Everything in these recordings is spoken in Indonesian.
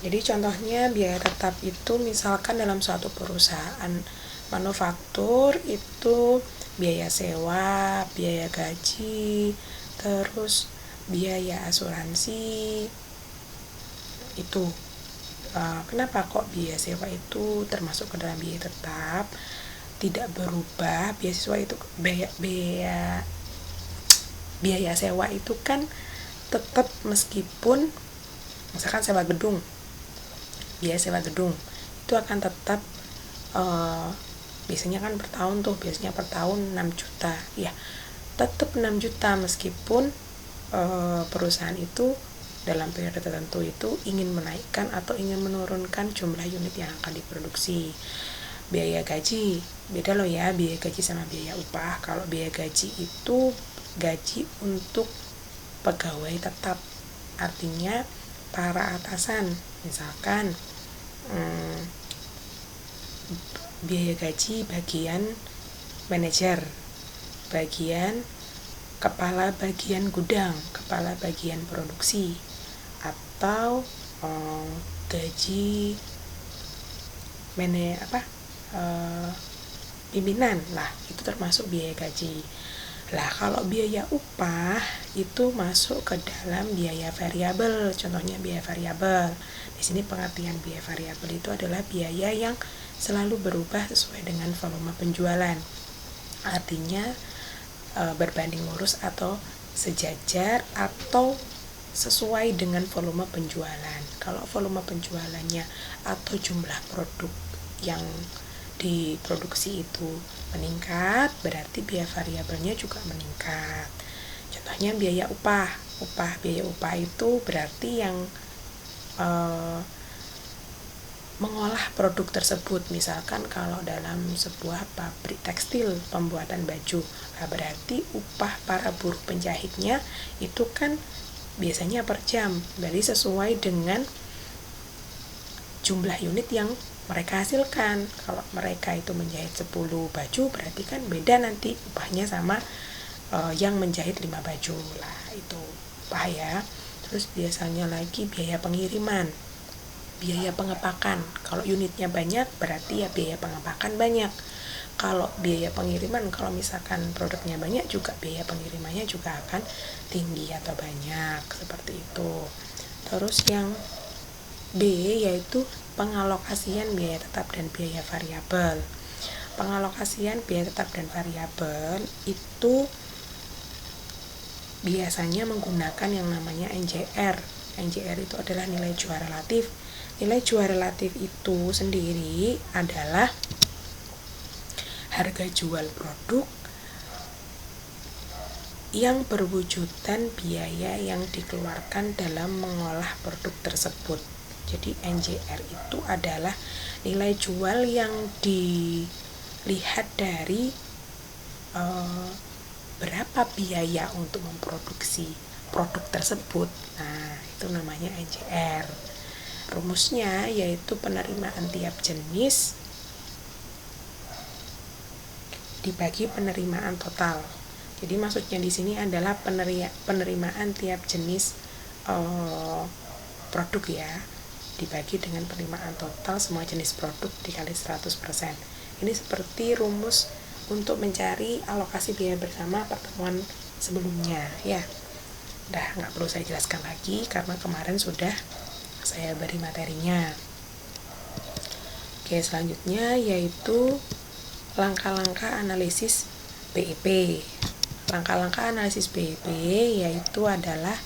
Jadi contohnya biaya tetap itu misalkan dalam suatu perusahaan manufaktur itu biaya sewa, biaya gaji, terus biaya asuransi itu. Kenapa kok biaya sewa itu termasuk ke dalam biaya tetap, tidak berubah? Biaya itu biaya sewa itu kan tetap meskipun misalkan sewa gedung, biaya sewa gedung itu akan tetap biasanya kan per tahun tuh, biasanya per tahun 6 juta ya, tetap 6 juta meskipun perusahaan itu dalam periode tertentu itu ingin menaikkan atau ingin menurunkan jumlah unit yang akan diproduksi. Biaya gaji beda loh ya, biaya gaji sama biaya upah. Kalau biaya gaji itu gaji untuk pegawai tetap, artinya para atasan. Misalkan biaya gaji bagian manajer, bagian kepala bagian gudang, kepala bagian produksi, atau gaji pimpinan lah, itu termasuk biaya gaji. Lah kalau biaya upah itu masuk ke dalam biaya variabel. Contohnya biaya variabel. Di sini pengertian biaya variabel itu adalah biaya yang selalu berubah sesuai dengan volume penjualan. Artinya berbanding lurus atau sejajar atau sesuai dengan volume penjualan. Kalau volume penjualannya atau jumlah produk yang diproduksi itu meningkat, berarti biaya variabelnya juga meningkat. Contohnya biaya upah. Biaya upah itu berarti yang mengolah produk tersebut. Misalkan kalau dalam sebuah pabrik tekstil pembuatan baju, berarti upah para buruh penjahitnya itu kan biasanya per jam, jadi sesuai dengan jumlah unit yang mereka hasilkan. Kalau mereka itu menjahit 10 baju, berarti kan beda nanti upahnya sama yang menjahit 5 baju lah, itu upah ya. Terus biasanya lagi biaya pengiriman, biaya pengepakan. Kalau unitnya banyak, berarti ya biaya pengepakan banyak. Kalau biaya pengiriman, kalau misalkan produknya banyak, juga biaya pengirimannya juga akan tinggi atau banyak, seperti itu. Terus yang B yaitu pengalokasian biaya tetap dan biaya variabel. Pengalokasian biaya tetap dan variabel itu biasanya menggunakan yang namanya NJR. NJR itu adalah nilai jual relatif. Nilai jual relatif itu sendiri adalah harga jual produk yang berwujudan biaya yang dikeluarkan dalam mengolah produk tersebut. Jadi NJR itu adalah nilai jual yang dilihat dari berapa biaya untuk memproduksi produk tersebut. Nah, itu namanya NJR. Rumusnya yaitu penerimaan tiap jenis dibagi penerimaan total. Jadi maksudnya di sini adalah penerimaan tiap jenis produk ya, dibagi dengan penerimaan total semua jenis produk dikali 100%. Ini seperti rumus untuk mencari alokasi biaya bersama pertemuan sebelumnya ya. Udah nggak perlu saya jelaskan lagi karena kemarin sudah saya beri materinya. Oke, selanjutnya yaitu langkah-langkah analisis BEP. Langkah-langkah analisis BEP yaitu adalah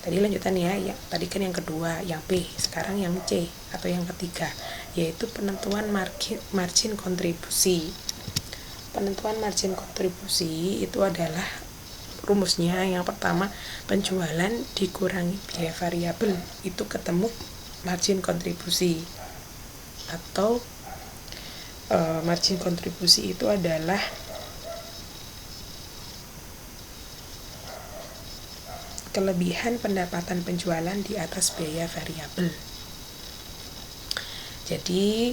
tadi lanjutan ya, tadi kan yang kedua, yang B, sekarang yang C atau yang ketiga, yaitu penentuan margin kontribusi. Penentuan margin kontribusi itu adalah rumusnya yang pertama, penjualan dikurangi biaya variabel, itu ketemu margin kontribusi. Atau margin kontribusi itu adalah kelebihan pendapatan penjualan di atas biaya variabel. Jadi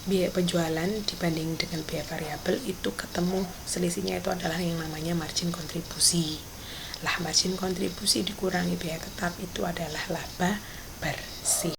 biaya penjualan dibanding dengan biaya variabel itu ketemu selisihnya, itu adalah yang namanya margin kontribusi. Lah margin kontribusi dikurangi biaya tetap itu adalah laba bersih.